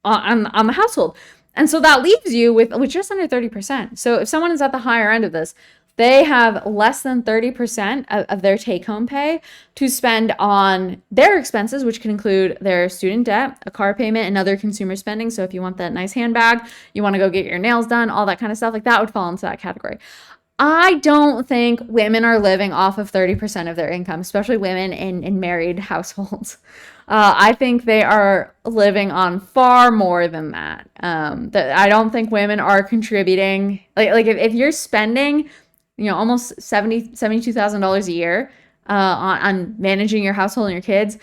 the household. And so that leaves you with just under 30%. So if someone is at the higher end of this, they have less than 30% of their take-home pay to spend on their expenses, which can include their student debt, a car payment, and other consumer spending. So if you want that nice handbag, you want to go get your nails done, all that kind of stuff, like that would fall into that category. I don't think women are living off of 30% of their income, especially women in married households. I think they are living on far more than that. I don't think women are contributing. If you're spending, almost $72,000 a year on managing your household and your kids,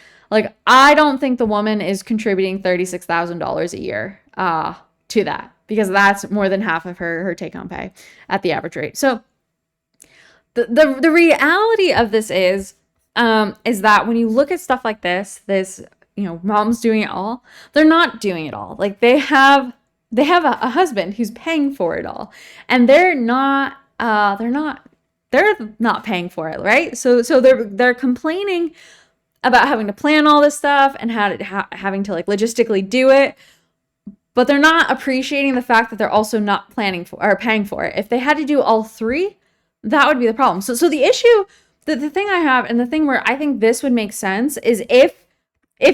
I don't think the woman is contributing $36,000 a year to that, because that's more than half of her take-home pay at the average rate. So the reality of this is that when you look at stuff like this, mom's doing it all, they're not doing it all. They have a husband who's paying for it all, and they're not paying for it, right? So they're complaining about having to plan all this stuff and having to logistically do it, but they're not appreciating the fact that they're also not planning for or paying for it. If they had to do all three, that would be the problem. So the issue, the thing I have, and the thing where I think this would make sense is if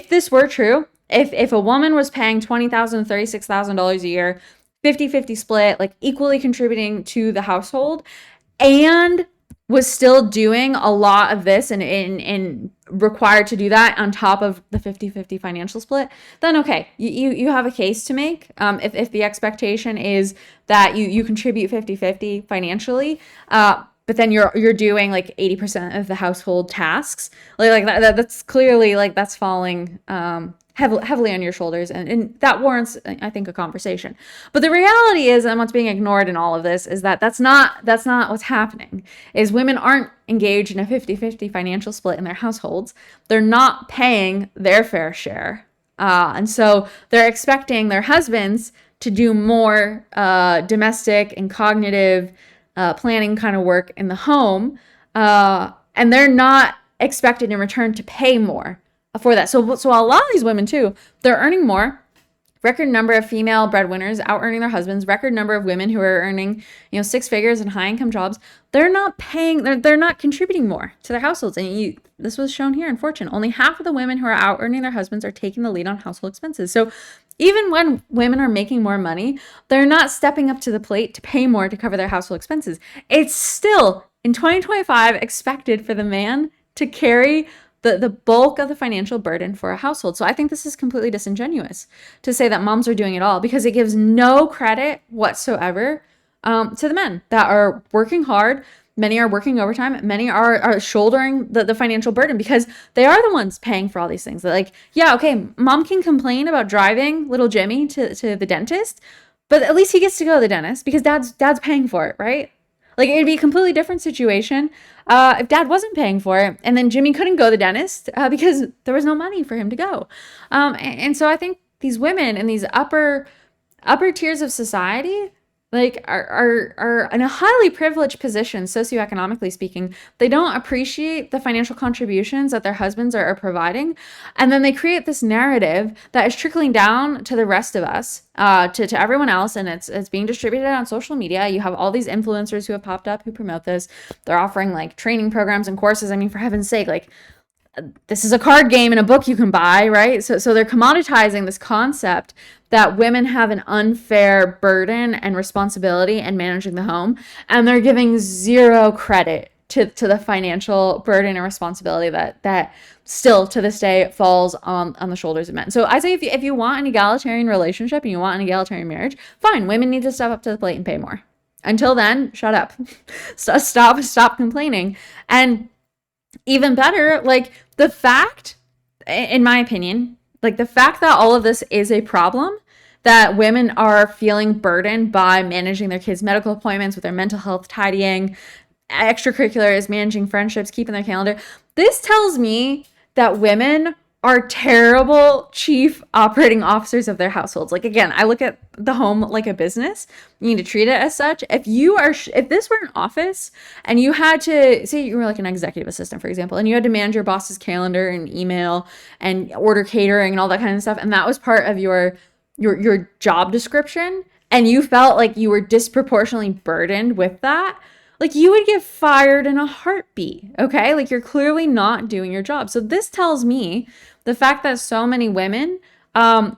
this were true, if a woman was paying $20,000, $36,000 a year, 50-50 split, equally contributing to the household, and was still doing a lot of this and required to do that on top of the 50-50 financial split, then okay, you have a case to make. If the expectation is that you contribute 50-50 financially, but then you're doing 80% of the household tasks, that's clearly that's falling heavily on your shoulders, and that warrants, I think, a conversation. But the reality is, and what's being ignored in all of this, is that that's not what's happening. Is women aren't engaged in a 50-50 financial split in their households. They're not paying their fair share, and so they're expecting their husbands to do more domestic and cognitive planning kind of work in the home, and they're not expected in return to pay more for that. So a lot of these women too, they're earning more. Record number of female breadwinners out earning their husbands. Record number of women who are earning, six figures in high income jobs. They're not paying. They're not contributing more to their households. And this was shown here in Fortune. Only half of the women who are out earning their husbands are taking the lead on household expenses. So even when women are making more money, they're not stepping up to the plate to pay more to cover their household expenses. It's still in 2025 expected for the man to carry the bulk of the financial burden for a household. So I think this is completely disingenuous to say that moms are doing it all, because it gives no credit whatsoever to the men that are working hard. Many are working overtime. Many are shouldering the financial burden because they are the ones paying for all these things. They're yeah, okay, mom can complain about driving little Jimmy to the dentist, but at least he gets to go to the dentist because dad's paying for it, right? It'd be a completely different situation if dad wasn't paying for it and then Jimmy couldn't go to the dentist because there was no money for him to go. And so I think these women in these upper tiers of society are in a highly privileged position, socioeconomically speaking. They don't appreciate the financial contributions that their husbands are providing. And then they create this narrative that is trickling down to the rest of us, to everyone else. And it's being distributed on social media. You have all these influencers who have popped up who promote this. They're offering training programs and courses. I mean, for heaven's sake, this is a card game in a book you can buy, right? So they're commoditizing this concept that women have an unfair burden and responsibility in managing the home, and they're giving zero credit to the financial burden and responsibility that still to this day falls on the shoulders of men. So I say if you want an egalitarian relationship and you want an egalitarian marriage, fine, women need to step up to the plate and pay more. Until then, shut up. Stop complaining. And even better, like the fact, in my opinion, like the fact that all of this is a problem, that women are feeling burdened by managing their kids' medical appointments, with their mental health, tidying, extracurriculars, managing friendships, keeping their calendar. This tells me that women are terrible chief operating officers of their households. Like, again, I look at the home like a business. You need to treat it as such. If this were an office and you had to, say you were like an executive assistant, for example, and you had to manage your boss's calendar and email and order catering and all that kind of stuff, and that was part of your job description, and you felt like you were disproportionately burdened with that, like you would get fired in a heartbeat, okay? Like you're clearly not doing your job. So this tells me the fact that so many women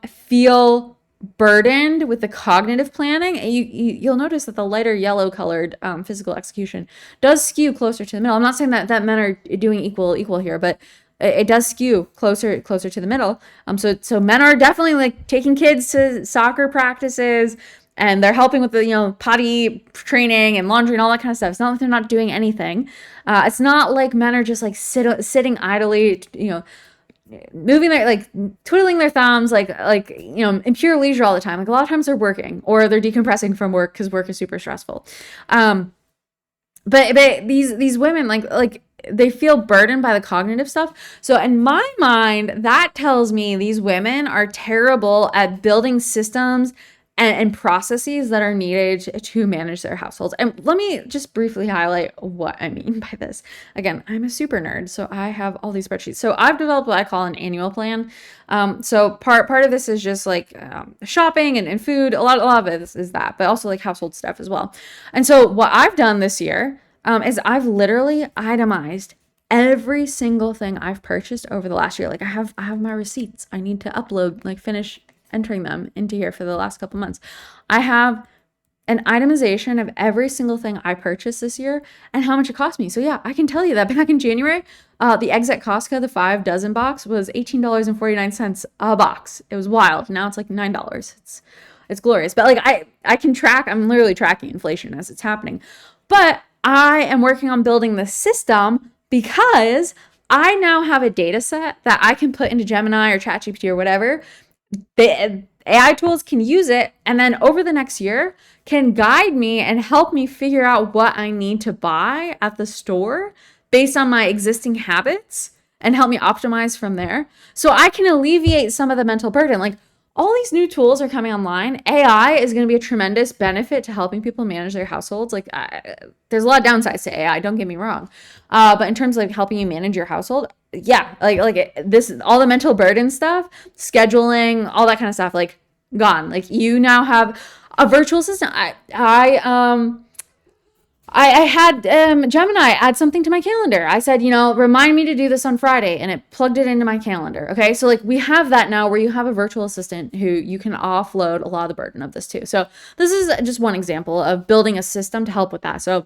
feel burdened with the cognitive planning. You'll notice that the lighter yellow colored physical execution does skew closer to the middle. I'm not saying that men are doing equal here, but it does skew closer to the middle. So men are definitely like taking kids to soccer practices, and they're helping with the, potty training and laundry and all that kind of stuff. It's not like they're not doing anything. It's not like men are just like sitting idly, moving their, like twiddling their thumbs, like, in pure leisure all the time. Like a lot of times they're working or they're decompressing from work because work is super stressful. But these women, like they feel burdened by the cognitive stuff. So in my mind, that tells me these women are terrible at building systems and processes that are needed to manage their households. And let me just briefly highlight what I mean by this. Again, I'm a super nerd, so I have all these spreadsheets. So I've developed what I call an annual plan. So part of this is just like shopping and food. A lot of it is that, but also like household stuff as well. And so what I've done this year is I've literally itemized every single thing I've purchased over the last year. Like I have my receipts. I need to upload, like finish entering them into here for the last couple months. I have an itemization of every single thing I purchased this year and how much it cost me. So yeah, I can tell you that back in January, the eggs at Costco, the 5 dozen box, was $18.49 a box. It was wild. Now it's like $9. It's glorious. But like I can track, I'm literally tracking inflation as it's happening. But I am working on building the system because I now have a data set that I can put into Gemini or ChatGPT or whatever. The AI tools can use it, and then over the next year can guide me and help me figure out what I need to buy at the store based on my existing habits and help me optimize from there. So I can alleviate some of the mental burden. Like all these new tools are coming online. AI is going to be a tremendous benefit to helping people manage their households. Like there's a lot of downsides to AI, don't get me wrong. But in terms of like helping you manage your household, yeah, like this, all the mental burden stuff, scheduling, all that kind of stuff, like gone. Like you now have a virtual assistant. I had Gemini add something to my calendar. I said, remind me to do this on Friday, and it plugged it into my calendar. Okay, so like we have that now where you have a virtual assistant who you can offload a lot of the burden of this too. So this is just one example of building a system to help with that. So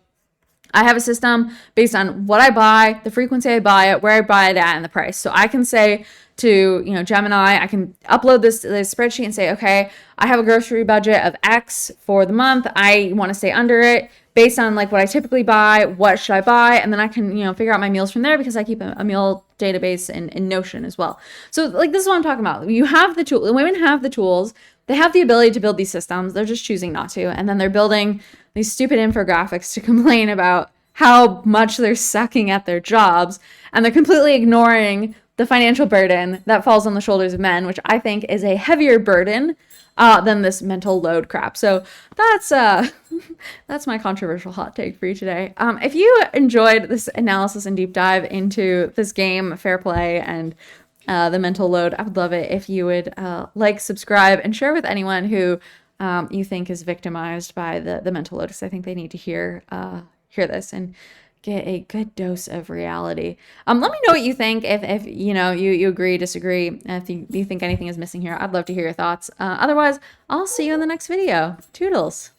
I have a system based on what I buy, the frequency I buy it, where I buy it at, and the price. So I can say to, Gemini, I can upload this spreadsheet and say, okay, I have a grocery budget of X for the month. I want to stay under it based on like what I typically buy. What should I buy? And then I can, figure out my meals from there because I keep a meal database in Notion as well. So like this is what I'm talking about. You have the tool. Women have the tools. They have the ability to build these systems. They're just choosing not to. And then they're building these stupid infographics to complain about how much they're sucking at their jobs. And they're completely ignoring the financial burden that falls on the shoulders of men, which I think is a heavier burden than this mental load crap. So that's my controversial hot take for you today. If you enjoyed this analysis and deep dive into this game, Fair Play, and the mental load, I would love it if you would like, subscribe, and share with anyone who you think is victimized by the mental load, because I think they need to hear this. And get a good dose of reality. Let me know what you think. If you know, you agree, disagree, if you think anything is missing here, I'd love to hear your thoughts. Otherwise, I'll see you in the next video. Toodles.